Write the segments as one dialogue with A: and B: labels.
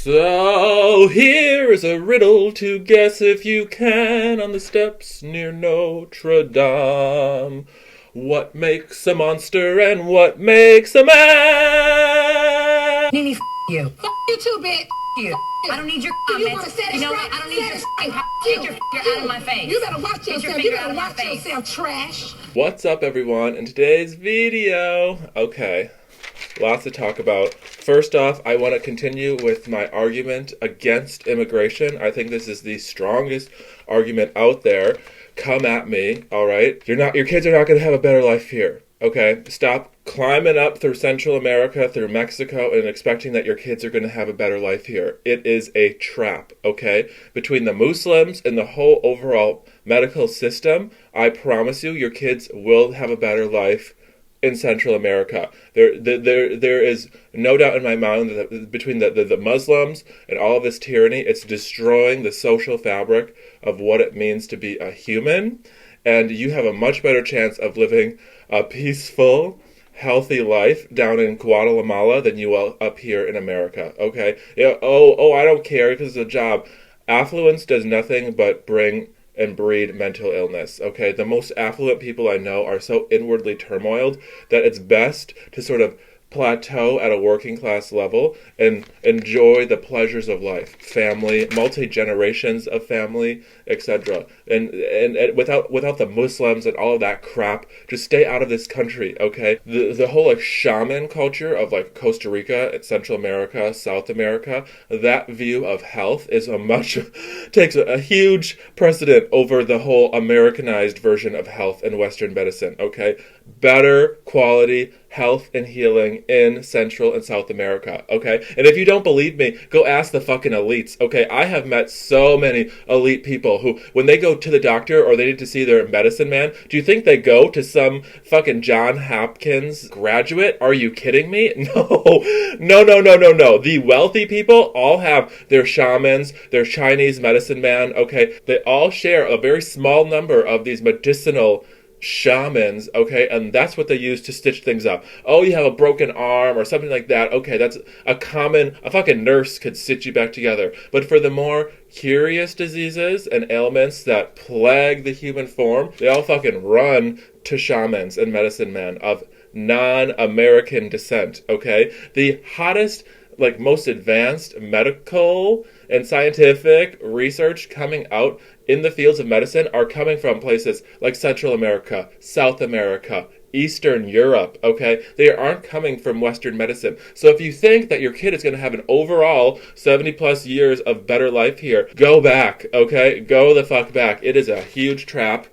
A: So here's a riddle to guess if you can on the steps near Notre Dame. What makes a monster and what makes a man?
B: Nene, you.
C: You too, bitch.
B: You. I don't need your
C: You
B: comments.
C: wanna set
B: You
C: us
B: know
C: right?
B: what? I don't need your
C: Set us
B: f***ing
C: right.
B: Get your finger out of my face.
C: You better watch
B: Get your
C: yourself.
B: finger
C: You
B: out
C: better
B: of my
C: watch
B: face.
C: yourself, trash.
A: What's up, everyone? In today's video, lots to talk about. First off, I want to continue with my argument against immigration. I think this is the strongest argument out there. Come at me, all right? Your kids are not going to have a better life here. Okay, stop climbing up through Central America, through Mexico, and expecting that your kids are going to have a better life here. It is a trap, okay? Between the Muslims and the whole overall medical system, I promise you, your kids will have a better life in Central America. There is no doubt in my mind that between the Muslims and all of this tyranny, it's destroying the social fabric of what it means to be a human, and you have a much better chance of living a peaceful, healthy life down in Guatemala than you will up here in America, okay? Yeah, I don't care because it's a job. Affluence does nothing but bring and breed mental illness, okay? The most affluent people I know are so inwardly turmoiled that it's best to sort of plateau at a working class level and enjoy the pleasures of life, family, multi-generations of family, etc. And without the Muslims and all of that crap, just stay out of this country, okay? The whole shaman culture of Costa Rica, Central America, South America, that view of health is takes a huge precedent over the whole Americanized version of health in Western medicine, okay? Better quality health and healing in Central and South America, okay? And if you don't believe me, go ask the fucking elites, okay? I have met so many elite people who, when they go to the doctor or they need to see their medicine man, do you think they go to some fucking John Hopkins graduate? Are you kidding me? No. The wealthy people all have their shamans, their Chinese medicine man, okay? They all share a very small number of these medicinal shamans, okay, and that's what they use to stitch things up. Oh, you have a broken arm or something like that, okay, that's a fucking nurse could stitch you back together. But for the more curious diseases and ailments that plague the human form, they all fucking run to shamans and medicine men of non-American descent, okay? The hottest, most advanced medical and scientific research coming out in the fields of medicine are coming from places like Central America, South America, Eastern Europe, okay? They aren't coming from Western medicine. So if you think that your kid is going to have an overall 70 plus years of better life here, go back, okay? Go the fuck back. It is a huge trap.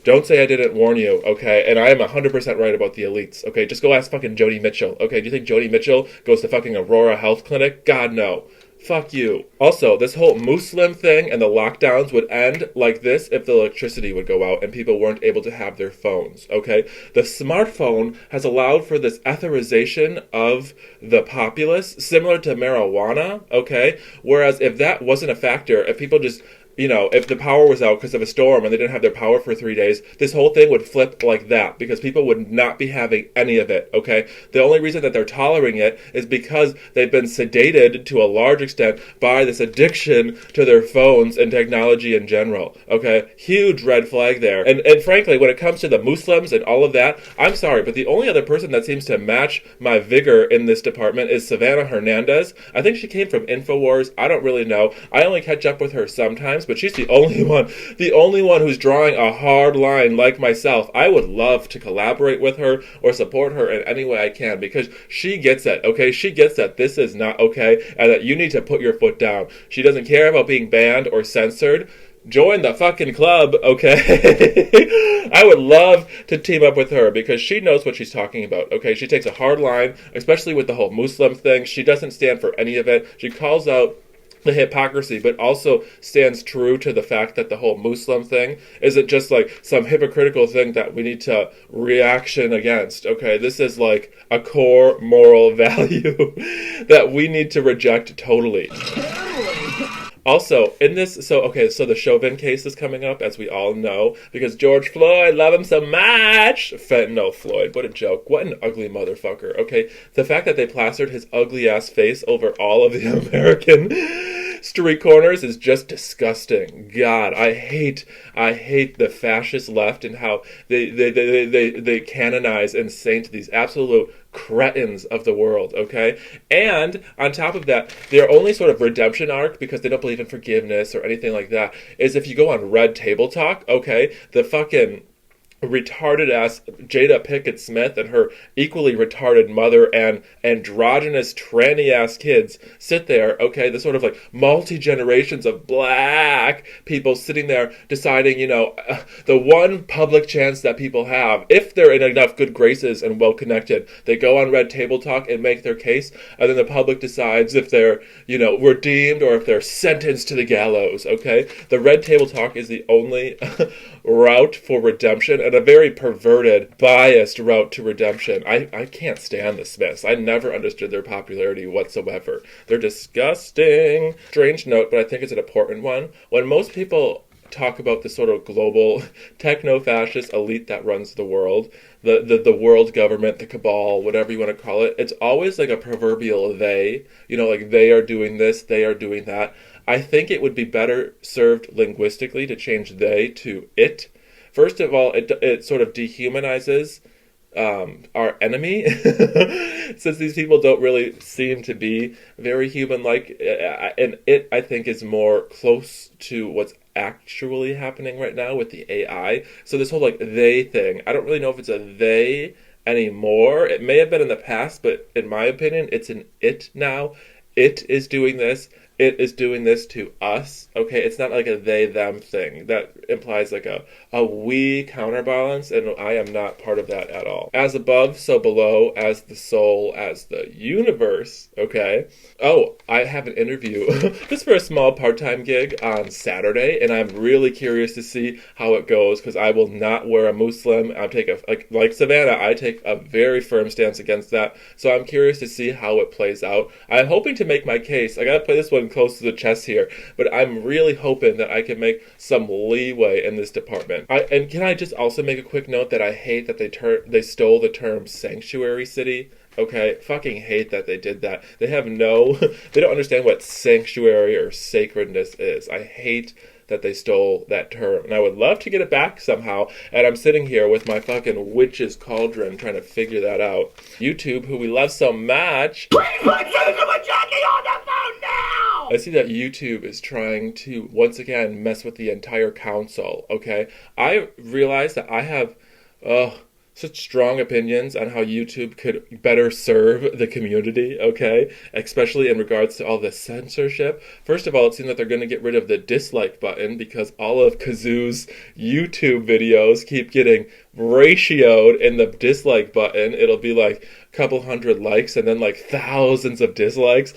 A: Don't say I didn't warn you, okay? And I am 100% right about the elites, okay? Just go ask fucking Joni Mitchell, okay? Do you think Joni Mitchell goes to fucking Aurora Health Clinic? God, no. Fuck you. Also, this whole Muslim thing and the lockdowns would end like this if the electricity would go out and people weren't able to have their phones, okay? The smartphone has allowed for this etherization of the populace, similar to marijuana, okay? Whereas if that wasn't a factor, if people just if the power was out because of a storm and they didn't have their power for 3 days, this whole thing would flip like that because people would not be having any of it, okay? The only reason that they're tolerating it is because they've been sedated to a large extent by this addiction to their phones and technology in general, okay? Huge red flag there. And frankly, when it comes to the Muslims and all of that, I'm sorry, but the only other person that seems to match my vigor in this department is Savannah Hernandez. I think she came from InfoWars. I don't really know. I only catch up with her sometimes, but she's the only one who's drawing a hard line like myself. I would love to collaborate with her or support her in any way I can because she gets it, okay? She gets that this is not okay and that you need to put your foot down. She doesn't care about being banned or censored. Join the fucking club, okay? I would love to team up with her because she knows what she's talking about, okay? She takes a hard line, especially with the whole Muslim thing. She doesn't stand for any of it. She calls out the hypocrisy, but also stands true to the fact that the whole Muslim thing isn't just some hypocritical thing that we need to reaction against, okay? This is a core moral value that we need to reject totally. Also, in this, so the Chauvin case is coming up, as we all know, because George Floyd, love him so much. Fentanyl Floyd, what a joke. What an ugly motherfucker, okay? The fact that they plastered his ugly ass face over all of the American street corners is just disgusting. God, I hate the fascist left and how they canonize and saint these absolute cretins of the world, okay? And on top of that, their only sort of redemption arc, because they don't believe in forgiveness or anything like that, is if you go on Red Table Talk, okay? The fucking retarded ass Jada Pinkett Smith and her equally retarded mother and androgynous tranny ass kids sit there, okay, the sort of like multi-generations of black people sitting there deciding, the one public chance that people have, if they're in enough good graces and well connected, they go on Red Table Talk and make their case, and then the public decides if they're, redeemed or if they're sentenced to the gallows, okay? The Red Table Talk is the only route for redemption, and a very perverted, biased route to redemption. I can't stand the Smiths. I never understood their popularity whatsoever. They're disgusting. Strange note, but I think it's an important one. When most people talk about the sort of global techno-fascist elite that runs the world, the world government, the cabal, whatever you want to call it, it's always like a proverbial they. Like they are doing this, they are doing that. I think it would be better served linguistically to change they to it. First of all, it sort of dehumanizes our enemy, since these people don't really seem to be very human-like, and it, I think, is more close to what's actually happening right now with the AI. So this whole, they thing, I don't really know if it's a they anymore. It may have been in the past, but in my opinion, it's an it now. It is doing this. It is doing this to us, okay? It's not like a they-them thing. That implies like a we counterbalance, and I am not part of that at all. As above, so below, as the soul, as the universe, okay? Oh, I have an interview just for a small part-time gig on Saturday, and I'm really curious to see how it goes, because I will not wear a Muslim. I take like Savannah, I take a very firm stance against that, so I'm curious to see how it plays out. I'm hoping to make my case. I gotta play this one close to the chest here, but I'm really hoping that I can make some leeway in this department. And can I just also make a quick note that I hate that they stole the term sanctuary city. Okay, fucking hate that they did that. They don't understand what sanctuary or sacredness is. I hate that they stole that term, and I would love to get it back somehow, and I'm sitting here with my fucking witch's cauldron trying to figure that out. YouTube, who we love so much. Please put Susan with Jackie on the phone now! I see that YouTube is trying to, once again, mess with the entire council, okay? I realize that I have, such strong opinions on how YouTube could better serve the community, okay? Especially in regards to all the censorship. First of all, it seems that they're going to get rid of the dislike button because all of Kazoo's YouTube videos keep getting ratioed in the dislike button. It'll be like a couple hundred likes and then like thousands of dislikes.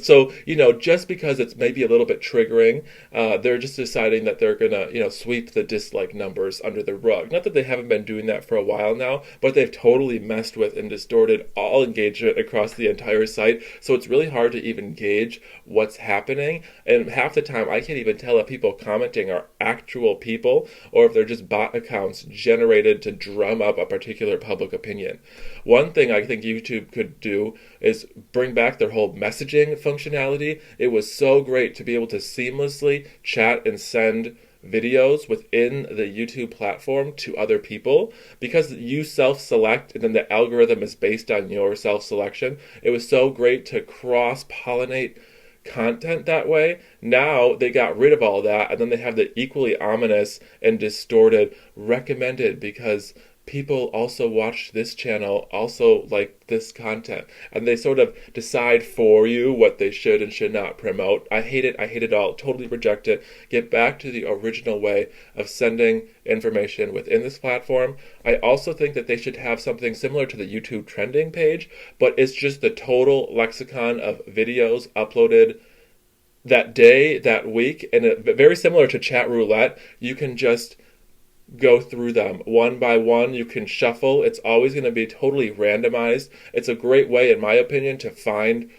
A: So just because it's maybe a little bit triggering, they're just deciding that they're gonna, sweep the dislike numbers under the rug. Not that they haven't been doing that for a while now, but they've totally messed with and distorted all engagement across the entire site. So it's really hard to even gauge what's happening. And half the time, I can't even tell if people commenting are actual people or if they're just bot accounts generated to drum up a particular public opinion. One thing I think YouTube could do is bring back their whole messaging functionality. It was so great to be able to seamlessly chat and send videos within the YouTube platform to other people because you self-select and then the algorithm is based on your self-selection. It was so great to cross-pollinate content that way. Now they got rid of all that, and then they have the equally ominous and distorted recommended because people also watch this channel, also like this content, and they sort of decide for you what they should and should not promote. I hate it all, totally reject it. Get back to the original way of sending information within this platform. I also think that they should have something similar to the YouTube trending page, but it's just the total lexicon of videos uploaded that day, that week, and very similar to chat roulette. You can just go through them one by one. You can shuffle. It's always going to be totally randomized. It's a great way, in my opinion, to find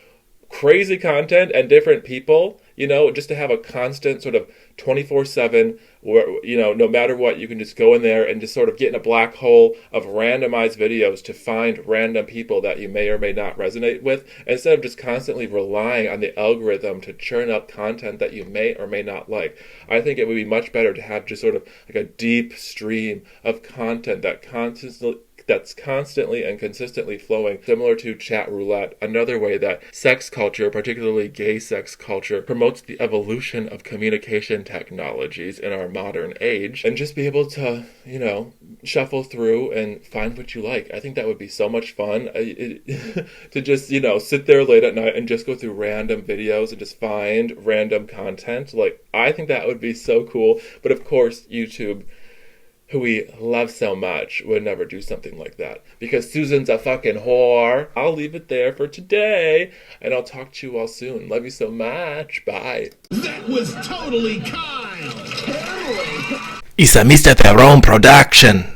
A: crazy content and different people you know, just to have a constant sort of 24/7 where, you know, no matter what, you can just go in there and just sort of get in a black hole of randomized videos to find random people that you may or may not resonate with, instead of just constantly relying on the algorithm to churn up content that you may or may not like. I think it would be much better to have just sort of like a deep stream of content that's constantly and consistently flowing, similar to chat roulette, another way that sex culture, particularly gay sex culture, promotes the evolution of communication technologies in our modern age, and just be able to, you know, shuffle through and find what you like. I think that would be so much fun to just, you know, sit there late at night and just go through random videos and just find random content. Like, I think that would be so cool. But of course, YouTube, who we love so much, would never do something like that, because Susan's a fucking whore. I'll leave it there for today, and I'll talk to you all soon. Love you so much. Bye.
C: That was totally Kyle.
D: It's a MrTheron production.